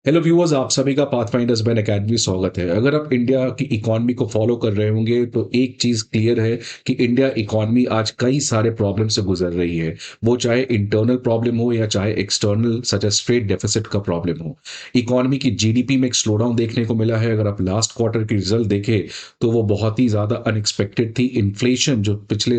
Hello viewers, आप सभी का पाथफाइंडर्स बैन अकेडमी स्वागत है। अगर आप इंडिया की इकॉनमी को फॉलो कर रहे होंगे तो एक चीज क्लियर है कि इंडिया इकॉनमी आज कई सारे प्रॉब्लम से गुजर रही है। वो चाहे इंटरनल प्रॉब्लम हो या चाहे external such as trade deficit का प्रॉब्लम हो। इकॉनमी की जीडीपी में एक स्लो डाउन देखने को मिला है। अगर आप लास्ट क्वार्टर की रिजल्ट देखें तो वो बहुत ही ज्यादा अनएक्सपेक्टेड थी। इन्फ्लेशन जो पिछले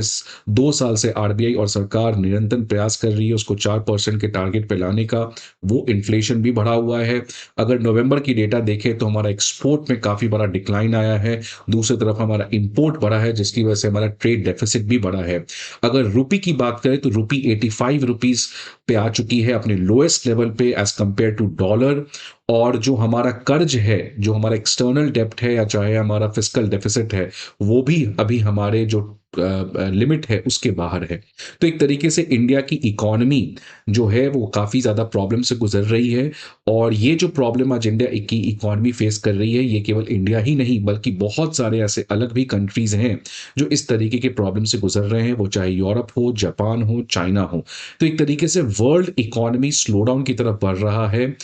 2 साल से आरबीआई और सरकार निरंतर प्रयास कर रही है उसको 4% के टारगेट पे लाने का, वो इन्फ्लेशन भी बढ़ा हुआ है। अगर नवंबर की डेटा देखें तो हमारा एक्सपोर्ट में काफी बड़ा डिक्लाइन आया है। दूसरी तरफ हमारा इंपोर्ट बढ़ा है जिसकी वजह से हमारा ट्रेड डेफिसिट भी बढ़ा है। अगर रुपी की बात करें तो रुपी 85 रुपीज पे आ चुकी है, अपने लोएस्ट लेवल पे एज कंपेयर टू डॉलर। और जो हमारा कर्ज है, जो हमारा एक्सटर्नल डेप्ट है या चाहे हमारा फिस्कल डेफिसिट है, वो भी अभी हमारे जो लिमिट है उसके बाहर है। तो एक तरीके से इंडिया की इकोनॉमी जो है वो काफी ज्यादा प्रॉब्लम से गुजर रही है। और ये जो प्रॉब्लम आज इंडिया की इकोनॉमी फेस कर रही है, ये केवल इंडिया ही नहीं बल्कि बहुत सारे ऐसे अलग भी कंट्रीज हैं जो इस तरीके के प्रॉब्लम से गुजर रहे हैं, वो चाहे यूरोप हो, जापान हो, चाइना हो। तो एक तरीके से वर्ल्ड इकोनॉमी स्लो डाउन की तरफ बढ़ रहा है।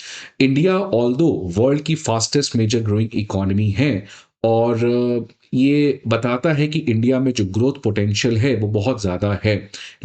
इंडिया ऑल्दो वर्ल्ड की फास्टेस्ट मेजर ग्रोइंग इकोनॉमी है। और ये बताता है कि इंडिया में जो ग्रोथ पोटेंशियल है वो बहुत ज़्यादा है।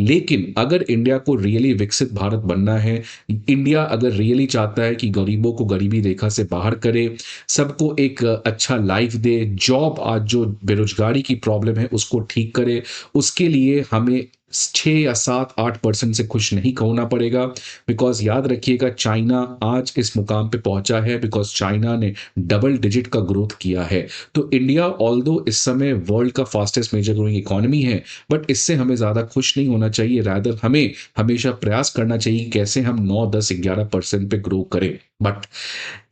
लेकिन अगर इंडिया को रियली विकसित भारत बनना है, इंडिया अगर रियली चाहता है कि गरीबों को गरीबी रेखा से बाहर करे, सबको एक अच्छा लाइफ दे, जॉब आज जो बेरोजगारी की प्रॉब्लम है उसको ठीक करे, उसके लिए हमें 6 या 7 8% से खुश नहीं होना पड़ेगा। बिकॉज याद रखिएगा, चाइना आज इस मुकाम पे पहुंचा है बिकॉज चाइना ने डबल डिजिट का ग्रोथ किया है। तो इंडिया ऑल्दो इस समय वर्ल्ड का फास्टेस्ट मेजर ग्रोइंग इकोनॉमी है, बट इससे हमें ज्यादा खुश नहीं होना चाहिए। रैदर हमें हमेशा प्रयास करना चाहिए कैसे हम 9 10 11% पे ग्रो करें। बट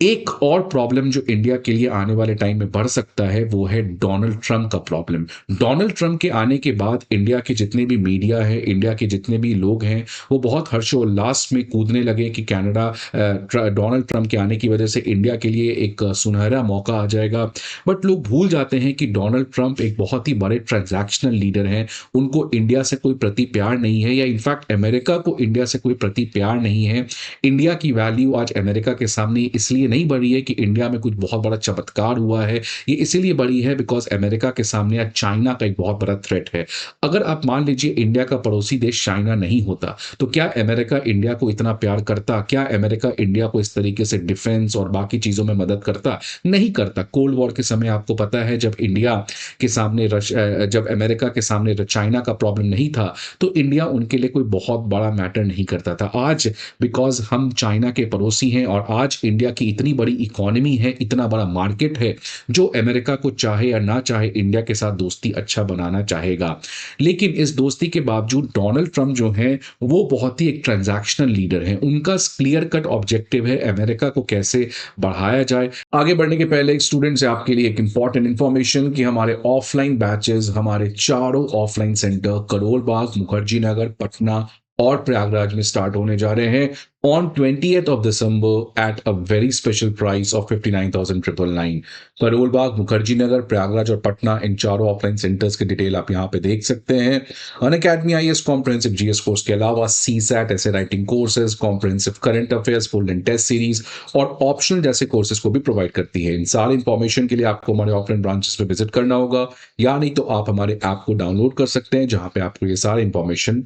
एक और प्रॉब्लम जो इंडिया के लिए आने वाले टाइम में बढ़ सकता है वो है डोनाल्ड ट्रंप का प्रॉब्लम। डोनाल्ड ट्रंप के आने के बाद इंडिया के जितने भी मीडिया है, इंडिया के जितने भी लोग हैं, वो बहुत हर्षोल्लास में कूदने लगे कि कनाडा डोनाल्ड ट्रंप के आने की वजह से इंडिया के लिए एक सुनहरा मौका आ जाएगा। बट लोग भूल जाते हैं कि डोनाल्ड ट्रंप एक बहुत ही बड़े ट्रांजैक्शनल लीडर हैं। उनको इंडिया से कोई प्रति प्यार नहीं है, या इनफैक्ट अमेरिका को इंडिया से कोई प्रति प्यार नहीं है। इंडिया की वैल्यू आज अमेरिका के सामने इसलिए नहीं बढ़ी है कि इंडिया में कुछ बहुत बड़ा चमत्कार हुआ है, ये इसीलिए बढ़ी है बिकॉज अमेरिका के सामने आज चाइना का एक बहुत बड़ा थ्रेट है। अगर आप मान लीजिए इंडिया का पड़ोसी देश चाइना नहीं होता तो क्या अमेरिका इंडिया को इतना प्यार करता? क्या अमेरिका इंडिया को इस तरीके से डिफेंस और बाकी चीजों में मदद करता? नहीं करता। कोल्ड वॉर के समय आपको पता है, जब इंडिया के सामने जब अमेरिका के सामने चाइना का प्रॉब्लम नहीं था तो इंडिया उनके लिए कोई बहुत बड़ा मैटर नहीं करता था। आज बिकॉज हम चाइना के पड़ोसी हैं और आज इंडिया की इतनी बड़ी इकोनॉमी है, इतना बड़ा मार्केट है, जो अमेरिका को चाहे या ना चाहे इंडिया के साथ दोस्ती अच्छा बनाना चाहेगा। लेकिन इस दोस्ती के बावजूद डोनाल्ड ट्रंप जो है वो बहुत ही एक ट्रांजैक्शनल लीडर है। उनका क्लियर कट ऑब्जेक्टिव है अमेरिका को कैसे बढ़ाया जाए। आगे बढ़ने के पहले एक स्टूडेंट से आपके लिए एक इंपॉर्टेंट इंफॉर्मेशन कि हमारे ऑफलाइन बैचेस, हमारे चारों ऑफलाइन सेंटर करोल बाग, मुखर्जी नगर, पटना और प्रयागराज में स्टार्ट होने जा रहे हैं on 20th of December at a very special price of 59,999। Karol Bagh, Mukherjee Nagar, Prayagraj और पटना, इन चारों ऑफलाइन सेंटर्स की डिटेल आप यहाँ पे देख सकते हैं। Unacademy IAS comprehensive GS course के अलावा सीसैट, ऐसे writing courses, comprehensive current affairs, full and test series और ऑप्शनल जैसे कोर्सेज को भी प्रोवाइड करती है। इन सारी इंफॉर्मेशन के लिए आपको हमारे ऑफलाइन ब्रांचेस पे विजिट करना होगा, या नहीं तो आप हमारे ऐप को डाउनलोड कर सकते हैं जहां पे आपको ये सारे इंफॉर्मेशन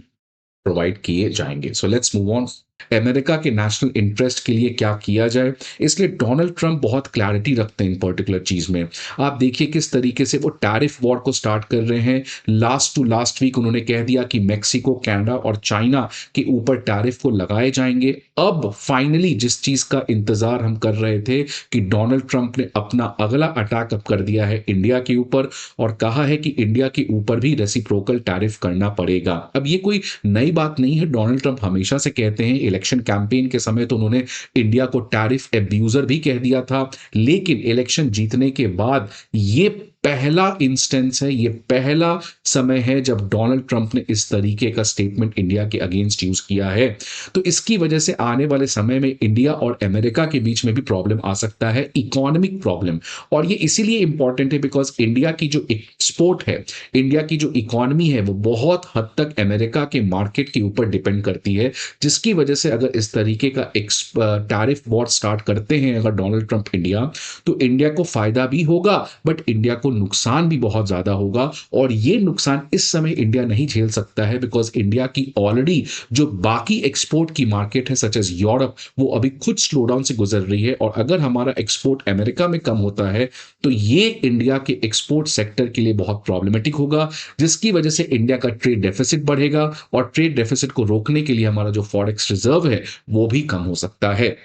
प्रोवाइड किए जाएंगे। So let's move on. America के नेशनल इंटरेस्ट के लिए क्या किया जाए, इसलिए डोनाल्ड ट्रंप बहुत क्लैरिटी रखते हैं इन पर्टिकुलर चीज में। आप देखिए किस तरीके से वो टैरिफ वॉर को स्टार्ट कर रहे हैं। लास्ट टू लास्ट वीक उन्होंने कह दिया कि मेक्सिको, कनाडा और चाइना के ऊपर टैरिफ को लगाए जाएंगे। अब फाइनली जिस चीज का इंतजार हम कर रहे थे कि डोनाल्ड ट्रंप ने अपना अगला अटैक अब कर दिया है इंडिया के ऊपर और कहा है कि इंडिया के ऊपर भी रेसिप्रोकल टैरिफ करना पड़ेगा। अब ये कोई नई बात नहीं है, डोनाल्ड ट्रंप हमेशा से कहते हैं। इलेक्शन कैंपेन के समय तो उन्होंने इंडिया को टैरिफ एब्यूजर भी कह दिया था, लेकिन इलेक्शन जीतने के बाद ये पहला इंस्टेंस है, ये पहला समय है जब डोनाल्ड ट्रंप ने इस तरीके का स्टेटमेंट इंडिया के अगेंस्ट यूज किया है। तो इसकी वजह से आने वाले समय में इंडिया और अमेरिका के बीच में भी प्रॉब्लम आ सकता है, इकोनॉमिक प्रॉब्लम। और ये इसीलिए इंपॉर्टेंट है बिकॉज इंडिया की जो एक्सपोर्ट है, इंडिया की जो इकोनॉमी है, वो बहुत हद तक अमेरिका के मार्केट के ऊपर डिपेंड करती है, जिसकी वजह से अगर इस तरीके का टैरिफ वॉर स्टार्ट करते हैं अगर डोनाल्ड ट्रंप इंडिया, तो इंडिया को फायदा भी होगा बट इंडिया को नुकसान भी बहुत ज्यादा होगा। और ये नुकसान इस समय इंडिया नहीं झेल सकता है बिकॉज इंडिया की ऑलरेडी जो बाकी एक्सपोर्ट की मार्केट है सच एज यूरोप, वो अभी खुद स्लो डाउन से गुजर रही है। और अगर हमारा एक्सपोर्ट अमेरिका में कम होता है तो ये इंडिया के एक्सपोर्ट सेक्टर के लिए बहुत प्रॉब्लमेटिक होगा, जिसकी वजह से इंडिया का ट्रेड डेफिसिट बढ़ेगा और ट्रेड डेफिसिट को रोकने के लिए हमारा जो फॉरेक्स रिजर्व है वो भी कम हो सकता है।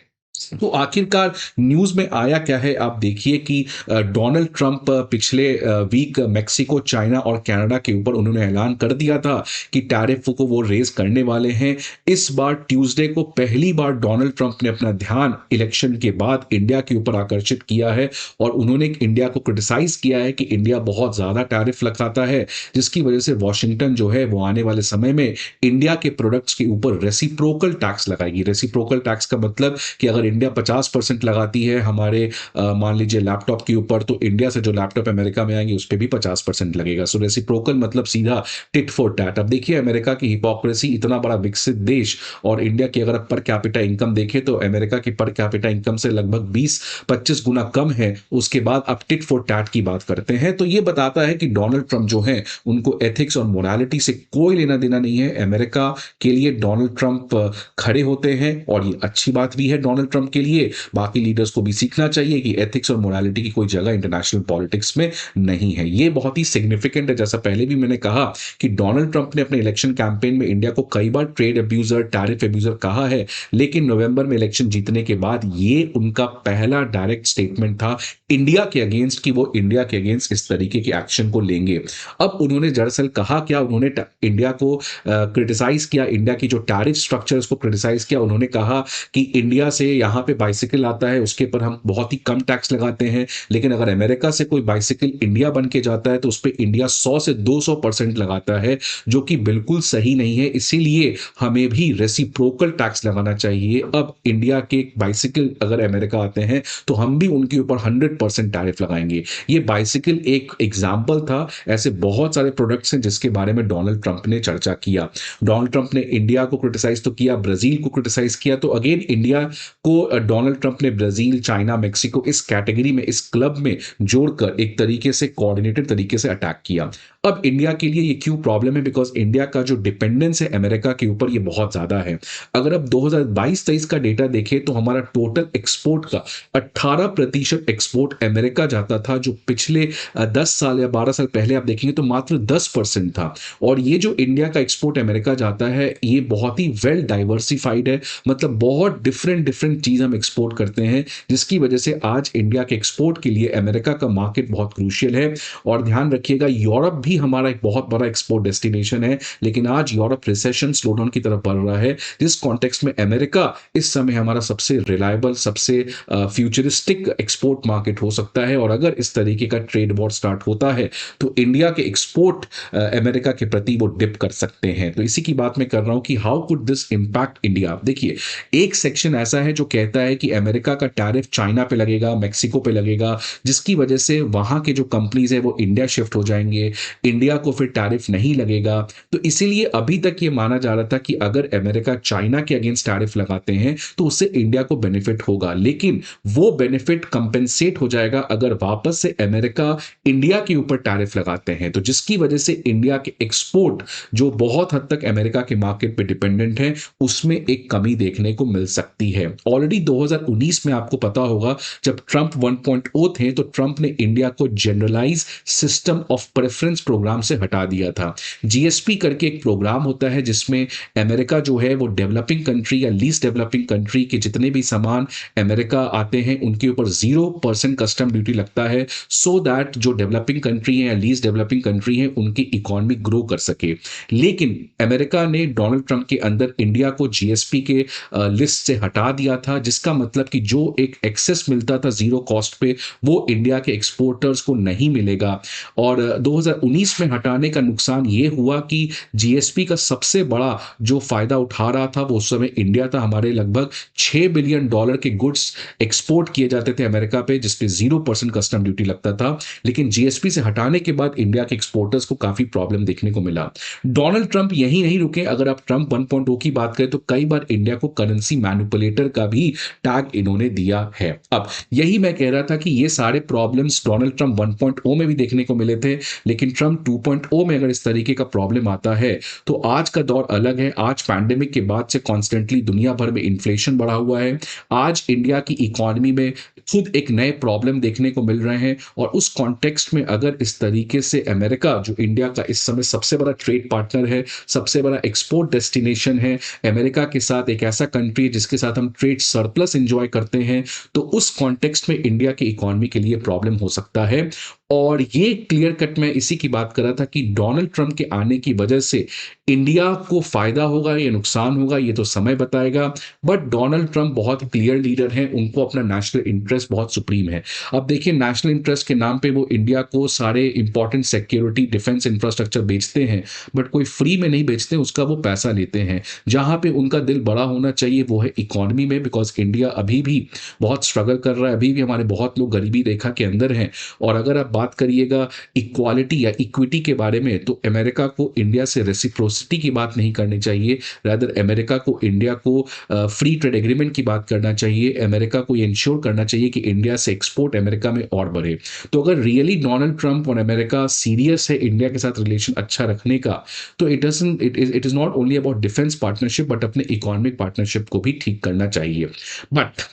तो आखिरकार न्यूज में आया क्या है, आप देखिए कि डोनाल्ड ट्रंप पिछले वीक मेक्सिको, चाइना और कनाडा के ऊपर उन्होंने ऐलान कर दिया था कि टैरिफ को वो रेज करने वाले हैं। इस बार ट्यूसडे को पहली बार डोनाल्ड ट्रंप ने अपना ध्यान इलेक्शन के बाद इंडिया के ऊपर आकर्षित किया है और उन्होंने इंडिया को क्रिटिसाइज किया है कि इंडिया बहुत ज्यादा टैरिफ लगाता है, जिसकी वजह से वॉशिंगटन जो है वो आने वाले समय में इंडिया के प्रोडक्ट्स के ऊपर रेसिप्रोकल टैक्स लगाएगी। रेसिप्रोकल टैक्स का मतलब कि अगर इंडिया 50% लगाती है हमारे मान लीजिए लैपटॉप के ऊपर, तो इंडिया से जो लैपटॉप अमेरिका में आएंगे उस पर भी 50% लगेगा। सो रेसिप्रोकल मतलब सीधा टिट फॉर टैट। अब देखिए अमेरिका की हिपोक्रेसी, इतना बड़ा विकसित देश और इंडिया की अगर पर कैपिटा इनकम देखें तो अमेरिका की पर कैपिटा इनकम से लगभग 20-25 गुना कम है, उसके बाद अब टिट फॉर टैट की बात करते हैं। तो ये बताता है कि डोनाल्ड ट्रंप जो है उनको एथिक्स और मोरालिटी से कोई लेना देना नहीं है। अमेरिका के लिए डोनाल्ड ट्रंप खड़े होते हैं और ये अच्छी बात भी है डोनाल्ड ट्रंप के लिए। बाकी लीडर्स को भी सीखना चाहिए कि एथिक्स और मोरालिटी की कोई जगह इंटरनेशनल पॉलिटिक्स में नहीं है। ये बहुत ही सिग्निफिकेंट है। जैसा पहले भी मैंने कहा कि डोनाल्ड ट्रंप ने अपने इलेक्शन कैंपेन में इंडिया को कई बार ट्रेड अब्यूजर, टैरिफ अब्यूजर कहा है, लेकिन नवंबर में इलेक्शन जीतने के बाद ये उनका पहला डायरेक्ट स्टेटमेंट था इंडिया के अगेंस्ट कि वो इंडिया के अगेंस्ट इस तरीके के एक्शन को लेंगे। अब उन्होंने दरअसल कहा क्या, उन्होंने इंडिया को क्रिटिसाइज किया, इंडिया की जो टैरिफ स्ट्रक्चर उसको क्रिटिसाइज किया। उन्होंने कहा कि इंडिया से यहाँ पे बाइसिकल आता है उसके पर हम बहुत ही कम टैक्स लगाते हैं, लेकिन अगर अमेरिका से कोई बाइसिकल इंडिया बन के जाता है तो उस पर इंडिया 100 से 200% लगाता है, जो कि बिल्कुल सही नहीं है। इसीलिए हमें भी रेसिप्रोकल टैक्स लगाना चाहिए। अब इंडिया के बाइसिकल अगर अमेरिका आते हैं तो हम भी उनके ऊपर 100% टैरिफ लगाएंगे। ये बाइसिकल एक एग्जाम्पल था, ऐसे बहुत सारे प्रोडक्ट्स हैं जिसके बारे में डोनाल्ड ट्रंप ने चर्चा किया। डोनाल्ड ट्रंप ने इंडिया को क्रिटिसाइज तो किया, ब्राजील को क्रिटिसाइज किया, तो अगेन इंडिया को डोनाल्ड ट्रंप ने ब्राजील, चाइना, मेक्सिको इस कैटेगरी में, इस क्लब में जोड़कर एक तरीके से कोऑर्डिनेटेड तरीके से अटैक किया। अब इंडिया के लिए ये क्यों प्रॉब्लम है, बिकॉज इंडिया का जो डिपेंडेंस है अमेरिका के ऊपर ये बहुत ज्यादा है। अगर अब 2022-23 का डेटा देखें तो हमारा टोटल एक्सपोर्ट का 18% एक्सपोर्ट अमेरिका जाता था, जो पिछले 10 साल या 12 साल पहले आप देखेंगे तो मात्र 10% था। और ये जो इंडिया का एक्सपोर्ट अमेरिका जाता है ये बहुत ही वेल डाइवर्सिफाइड है, मतलब बहुत डिफरेंट डिफरेंट चीज हम एक्सपोर्ट करते हैं, जिसकी वजह से आज इंडिया के एक्सपोर्ट के लिए अमेरिका का मार्केट बहुत क्रूशियल है। और ध्यान रखिएगा यूरोप भी हमारा एक बहुत बड़ा एक्सपोर्ट डेस्टिनेशन है, लेकिन आज यूरोप रिसेशन स्लोडाउन की तरफ बढ़ रहा है, जिस कॉन्टेक्स्ट में अमेरिका इस समय हमारा सबसे रिलायबल, सबसे फ्यूचरिस्टिक एक्सपोर्ट मार्केट हो सकता है। और अगर इस तरीके का ट्रेड वॉर स्टार्ट होता है तो इंडिया के एक्सपोर्ट अमेरिका के प्रति वो डिप कर सकते हैं। तो इसी की बात मैं कर रहा हूं कि how could this impact India. देखिए एक सेक्शन ऐसा है जो कहता है कि अमेरिका का टैरिफ चाइना पे लगेगा, मेक्सिको पे लगेगा, जिसकी वजह से वहां के जो कंपनीज है वो इंडिया शिफ्ट हो जाएंगे, इंडिया को फिर टैरिफ नहीं लगेगा। तो इसीलिए अभी तक ये माना जा रहा था कि अगर अमेरिका चाइना के अगेंस्ट टैरिफ लगाते हैं तो उससे इंडिया को बेनिफिट होगा, लेकिन वो बेनिफिट कंपेंसेट हो जाएगा अगर वापस से अमेरिका इंडिया के ऊपर टैरिफ लगाते हैं, तो जिसकी वजह से इंडिया के एक्सपोर्ट जो बहुत हद तक अमेरिका के मार्केट पे डिपेंडेंट है उसमें एक कमी देखने को मिल सकती है। ऑलरेडी 2019 में आपको पता होगा जब ट्रंप 1.0 थे तो ट्रंप ने इंडिया को generalise system of preference programme से हटा दिया था। जीएसपी करके एक प्रोग्राम होता है जिसमें अमेरिका जो है वो डेवलपिंग कंट्री या लीस्ट डेवलपिंग कंट्री के जितने भी सामान अमेरिका आते हैं उनके ऊपर 0% कस्टम ड्यूटी लगता है, सो दैट जो डेवलपिंग कंट्री है या लीस्ट डेवलपिंग कंट्री है उनकी इकोनॉमी ग्रो कर सके। लेकिन अमेरिका ने डोनाल्ड ट्रंप के अंदर इंडिया को जीएसपी के लिस्ट से हटा दिया था था, जिसका मतलब कि जो एक एक्सेस मिलता था ज़ीरो कॉस्ट पे, वो इंडिया के एक्सपोर्टर्स को नहीं मिलेगा। और 2019 में हटाने का नुकसान ये हुआ कि जीएसपी का सबसे बड़ा जो फ़ायदा उठा रहा था, वो उस समय इंडिया था। हमारे लगभग $6 बिलियन के गुड्स एक्सपोर्ट किए जाते थे अमेरिका पे, जिस पे 0% कस्टम ड्यूटी लगता था। लेकिन जीएसपी से हटाने के बाद इंडिया के एक्सपोर्टर्स को काफ़ी प्रॉब्लम देखने को मिला। डोनाल्ड ट्रंप यहीं नहीं रुके। अगर आप ट्रंप 1.0 की बात करें, तो कई बार इंडिया को करेंसी मैनिपुलेटर का भी टैग इन्होंने दिया है। अब यही मैं कह रहा था कि ये सारे प्रॉब्लम्स डोनाल्ड ट्रंप 1.0 में भी देखने को मिले थे, लेकिन ट्रंप 2.0 में अगर इस तरीके का प्रॉब्लम आता है, तो आज का दौर अलग है। आज पैंडेमिक के बाद से कॉन्स्टेंटली दुनिया भर में इन्फ्लेशन बढ़ा हुआ है। आज इंडिया की इकोनॉमी में खुद एक नए प्रॉब्लम देखने को मिल रहे हैं, और उस कॉन्टेक्स्ट में अगर इस तरीके से अमेरिका, जो इंडिया का इस समय सबसे बड़ा ट्रेड पार्टनर है, सबसे बड़ा एक्सपोर्ट डेस्टिनेशन है, अमेरिका के साथ एक ऐसा कंट्री है जिसके साथ हम ट्रेड सरप्लस एंजॉय करते हैं, तो उस कॉन्टेक्स्ट में इंडिया की इकोनॉमी के लिए प्रॉब्लम हो सकता है। और ये क्लियर कट मैं इसी की बात कर रहा था कि डोनाल्ड ट्रंप के आने की वजह से इंडिया को फायदा होगा या नुकसान होगा, ये तो समय बताएगा। बट डोनाल्ड ट्रंप बहुत क्लियर लीडर हैं, उनको अपना नेशनल इंटरेस्ट बहुत सुप्रीम है। अब देखिए, नेशनल इंटरेस्ट के नाम पे वो इंडिया को सारे इंपॉर्टेंट सिक्योरिटी, डिफेंस इंफ्रास्ट्रक्चर बेचते हैं, बट कोई फ्री में नहीं बेचते, उसका वो पैसा लेते हैं। जहां पे उनका दिल बड़ा होना चाहिए वो है इकोनॉमी में, बिकॉज इंडिया अभी भी बहुत स्ट्रगल कर रहा है, अभी भी हमारे बहुत लोग गरीबी रेखा के अंदर हैं। और अगर आप बात करिएगा इक्वालिटी या इक्विटी के बारे में, तो अमेरिका को इंडिया से रेसिप्रोसिटी की बात नहीं करनी चाहिए, रादर अमेरिका को इंडिया को फ्री ट्रेड एग्रीमेंट की बात करना चाहिए। अमेरिका को ये इंश्योर करना चाहिए कि इंडिया से एक्सपोर्ट अमेरिका में और बढ़े। तो अगर रियली डोनाल्ड ट्रंप और अमेरिका सीरियस है इंडिया के साथ रिलेशन अच्छा रखने का, तो it is not only about defence partnership, but अपने इकोनॉमिक पार्टनरशिप को भी ठीक करना चाहिए। बट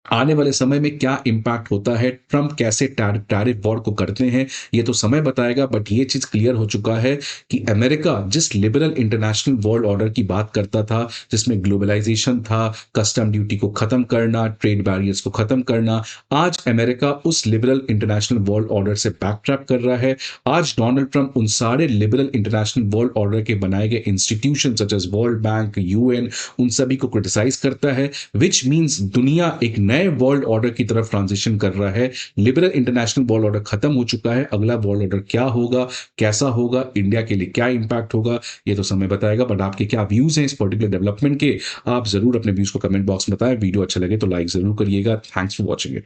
आने वाले समय में क्या इम्पैक्ट होता है, ट्रंप कैसे टैरिफ वॉर को करते हैं, ये तो समय बताएगा। बट ये चीज क्लियर हो चुका है कि अमेरिका जिस लिबरल इंटरनेशनल वर्ल्ड ऑर्डर की बात करता था, जिसमें ग्लोबलाइजेशन था, कस्टम ड्यूटी को खत्म करना, ट्रेड बैरियर्स को खत्म करना, आज अमेरिका उस लिबरल इंटरनेशनल वर्ल्ड ऑर्डर से बैकट्रैप कर रहा है। आज डोनाल्ड ट्रंप उन सारे लिबरल इंटरनेशनल वर्ल्ड ऑर्डर के बनाए गए institution such as World Bank, UN, उन सभी को क्रिटिसाइज करता है, विच मीन्स दुनिया एक नए वर्ल्ड ऑर्डर की तरफ ट्रांजिशन कर रहा है। लिबरल इंटरनेशनल वर्ल्ड ऑर्डर खत्म हो चुका है। अगला वर्ल्ड ऑर्डर क्या होगा, कैसा होगा, इंडिया के लिए क्या इंपैक्ट होगा, ये तो समय बताएगा। बट आपके क्या व्यूज हैं इस पर्टिकुलर डेवलपमेंट के, आप जरूर अपने व्यूज को कमेंट बॉक्स में बताएं। वीडियो अच्छा लगे तो लाइक जरूर करिएगा। Thanks for watching it.